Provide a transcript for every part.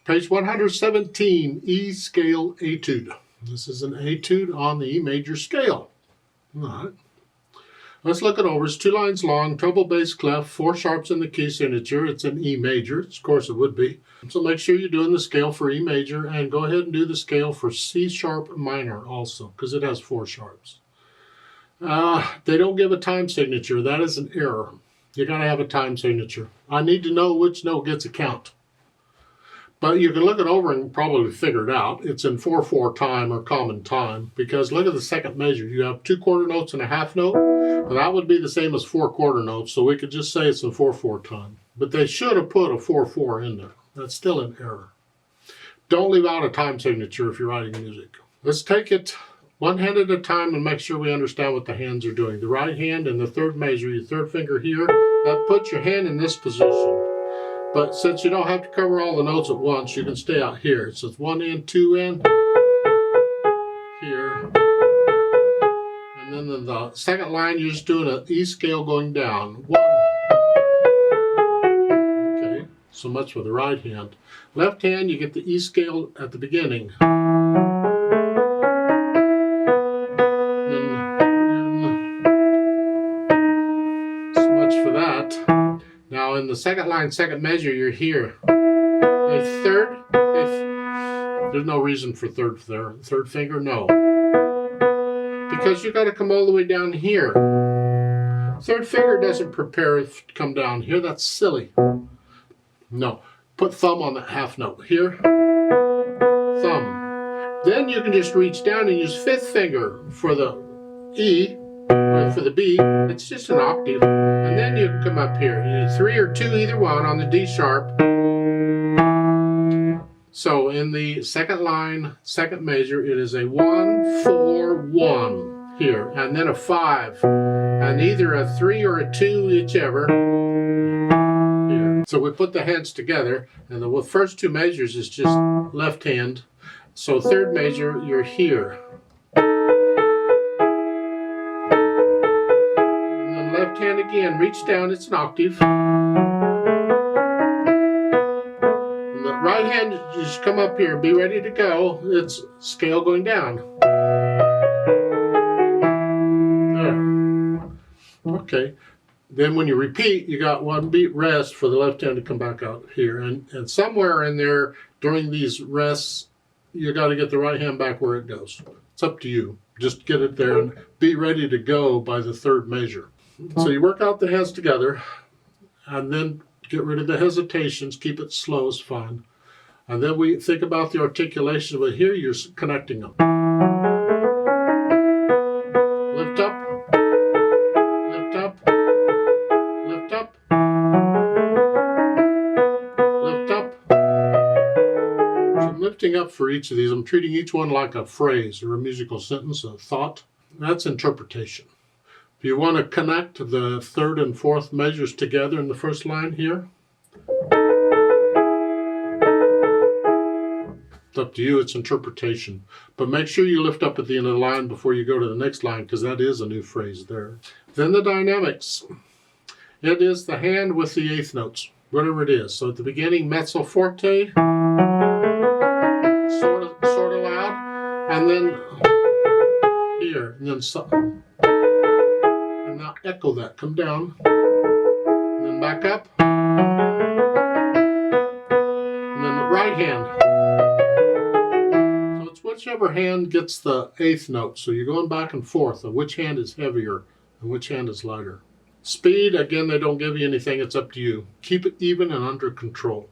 Page 117, E Scale Etude. This is an etude on the E major scale. All right. Let's look it over. It's 2 lines long, treble bass clef, 4 sharps in the key signature. It's an E major. Of course it would be. So make sure you're doing the scale for E major, and go ahead and do the scale for C sharp minor also, because it has 4 sharps. They don't give a time signature. That is an error. You got to have a time signature. I need to know which note gets a count. But you can look it over and probably figure it out. It's in 4/4 time or common time, because look at the second measure. You have 2 quarter notes and a half note. Well, that would be the same as 4 quarter notes, so we could just say it's in 4/4 time. But they should have put a 4/4 in there. That's still an error. Don't leave out a time signature if you're writing music. Let's take it one hand at a time and make sure we understand what the hands are doing. The right hand in the third measure, your third finger here, that puts your hand in this position. But since you don't have to cover all the notes at once, you can stay out here. So it's 1 in, 2 in, here. And then in the second line, you're just doing an E scale going down. 1. Okay, so much for the right hand. Left hand, you get the E scale at the beginning. So much for that. Now in the second line, second measure, you're here. A third, there's no reason for third there. Third finger, no. Because you got to come all the way down here. Third finger doesn't prepare to come down here. That's silly. No. Put thumb on that half note. Here, thumb. Then you can just reach down and use fifth finger for the E. For the B, it's just an octave, and then you come up here. You need 3 or 2, either one, on the D sharp. So in the second line, second measure, it is a 1, 4, 1 here, and then a 5, and either a 3 or a 2, whichever. Here. So we put the hands together, and the first 2 measures is just left hand. So third measure, you're here. Left hand again, reach down, it's an octave. And the right hand, you just come up here, be ready to go. It's scale going down. There. Okay. Then when you repeat, you got 1 beat rest for the left hand to come back out here. And somewhere in there, during these rests, you got to get the right hand back where it goes. It's up to you. Just get it there and be ready to go by the third measure. So you work out the hands together, and then get rid of the hesitations. Keep it slow is fine. And then we think about the articulation, but here you're connecting them. Lift up, lift up, lift up, lift up. So I'm lifting up for each of these. I'm treating each one like a phrase or a musical sentence, a thought. That's interpretation. If you want to connect the third and fourth measures together in the first line here, it's up to you, it's interpretation. But make sure you lift up at the end of the line before you go to the next line, because that is a new phrase there. Then the dynamics. It is the hand with the eighth notes, whatever it is. So at the beginning, mezzo forte, sort of loud, and then here, and then something. And now echo that, come down, and then back up, and then the right hand. So it's whichever hand gets the eighth note. So you're going back and forth of which hand is heavier and which hand is lighter. Speed, again, they don't give you anything, it's up to you. Keep it even and under control.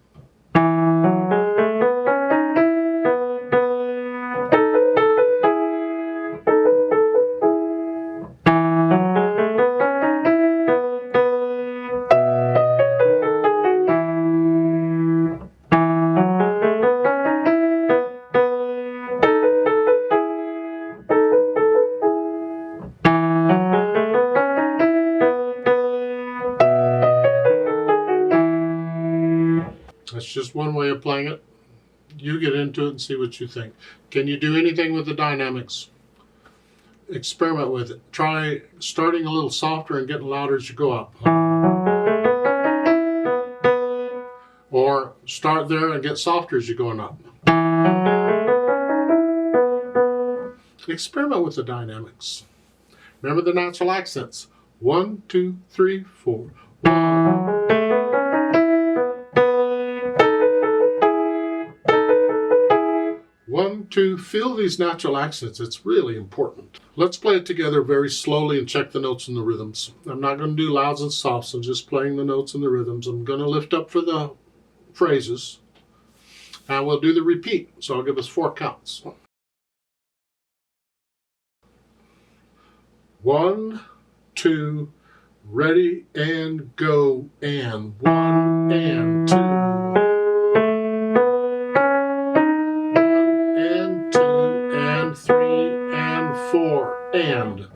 That's just one way of playing it. You get into it and see what you think. Can you do anything with the dynamics? Experiment with it. Try starting a little softer and getting louder as you go up. or start there and get softer as you're going up. Experiment with the dynamics. Remember the natural accents. 1, 2, 3, 4. 1, 2. Feel these natural accents. It's really important. Let's play it together very slowly and check the notes and the rhythms. I'm not going to do louds and softs. I'm just playing the notes and the rhythms. I'm going to lift up for the phrases. And we'll do the repeat. So I'll give us 4 counts. 1, 2, ready and go, and 1 and 2. 1 and 2 and 3 and 4 and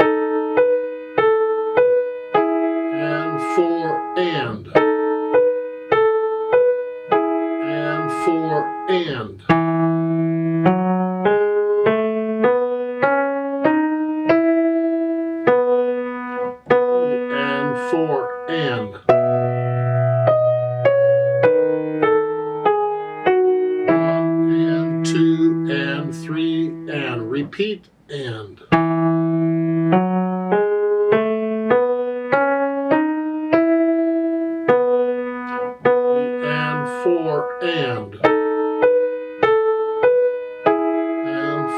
4 and 4 and. Four and 1 and 2 and 3 and repeat and 3 and 4 and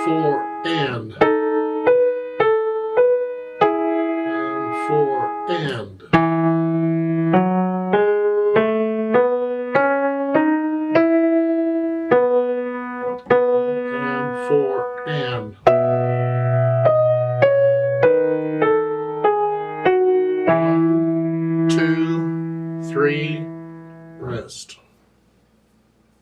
4 and 4 and